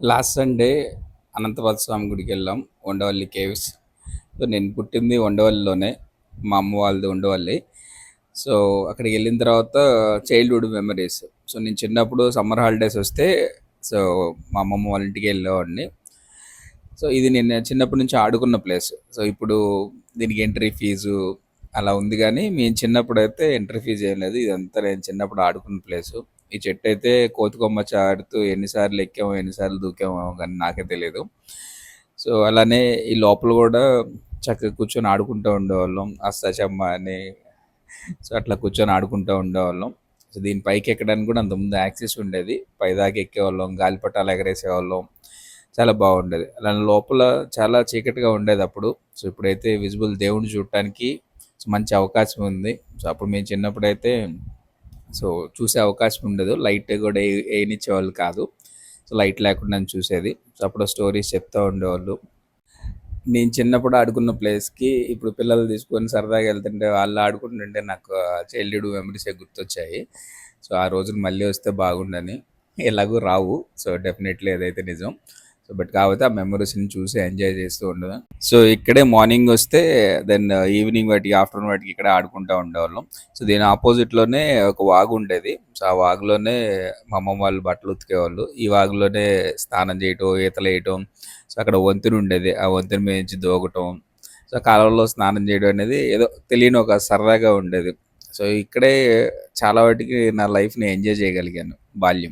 Last Sunday అనంతపద్మ స్వామి గుడికి వెళ్ళాం. Undavalli caves. So నేను పుట్టింది ఉండవల్లిలోనే. మా అమ్మ వాళ్ళది ఉండవల్లి. సో అక్కడికి వెళ్ళిన తర్వాత చైల్డ్హుడ్ మెమరీస్. సో నేను చిన్నప్పుడు సమ్మర్ హాలిడేస్ వస్తే సో మా అమ్మమ్మ వాళ్ళ ఇంటికి వెళ్ళేవాడిని. సో ఇది నేను చిన్నప్పటి నుంచి ఆడుకున్న ప్లేస్. సో ఇప్పుడు దీనికి ఎంట్రీ ఫీజు అలా ఉంది, కానీ మేము చిన్నప్పుడు అయితే ఎంట్రీ ఫీజు ఏం లేదు. ఇదంతా నేను చిన్నప్పుడు ఆడుకున్న ప్లేసు. ఈ చెట్టు అయితే కోతికొమ్మచ్చి ఆడుతూ ఎన్నిసార్లు ఎక్కామో ఎన్నిసార్లు దూకామో కానీ నాకే తెలియదు. సో అలానే ఈ లోపల కూడా చక్కగా కూర్చొని ఆడుకుంటూ ఉండేవాళ్ళం, అష్టాచమ్మ అని. సో అట్లా కూర్చొని ఆడుకుంటూ ఉండేవాళ్ళం. సో దీని పైకి ఎక్కడానికి కూడా అంతకుముందు యాక్సెస్ ఉండేది. పైదాకా ఎక్కేవాళ్ళం, గాలిపటాలు ఎగరేసేవాళ్ళం. చాలా బాగుండేది. అలా లోపల చాలా చీకటిగా ఉండేది అప్పుడు. సో ఇప్పుడైతే విజిబుల్ దేవుడిని చూడటానికి మంచి అవకాశం ఉంది. సో అప్పుడు మేము చిన్నప్పుడైతే సో చూసే అవకాశం ఉండదు. లైట్ కూడా వేయనిచ్చేవాళ్ళు కాదు. సో లైట్ లేకుండా చూసేది. సో అప్పుడు స్టోరీస్ చెప్తూ ఉండేవాళ్ళు. నేను చిన్నప్పుడు ఆడుకున్న ప్లేస్కి ఇప్పుడు పిల్లలు తీసుకొని సరదాగా వెళ్తుంటే వాళ్ళు ఆడుకుంటుంటే నాకు చైల్డ్హుడ్ మెమరీసే గుర్తొచ్చాయి. సో ఆ రోజులు మళ్ళీ వస్తే బాగుండని. ఎలాగో రావు. సో డెఫినెట్లీ అదైతే నిజం. సో బట్ కాకపోతే ఆ మెమరీస్ని చూసి ఎంజాయ్ చేస్తూ ఉండదు. సో ఇక్కడే మార్నింగ్ వస్తే దెన్ ఈవినింగ్ వాటికి ఆఫ్టర్నూన్ వాటికి ఇక్కడే ఆడుకుంటూ ఉండేవాళ్ళం. సో దీని ఆపోజిట్లోనే ఒక వాగు ఉండేది. సో ఆ వాగులోనే మా అమ్మమ్మ వాళ్ళు బట్టలు ఉతికేవాళ్ళు. ఈ వాగులోనే స్నానం చేయటం, ఈతలు వేయటం. సో అక్కడ వంతెన ఉండేది. ఆ వంతెన మీద నుంచి దూకటం. సో కాలువలో స్నానం చేయడం అనేది ఏదో తెలియని ఒక సరదాగా ఉండేది. సో ఇక్కడే చాలా వాటికి నా లైఫ్ని ఎంజాయ్ చేయగలిగాను బాల్యం.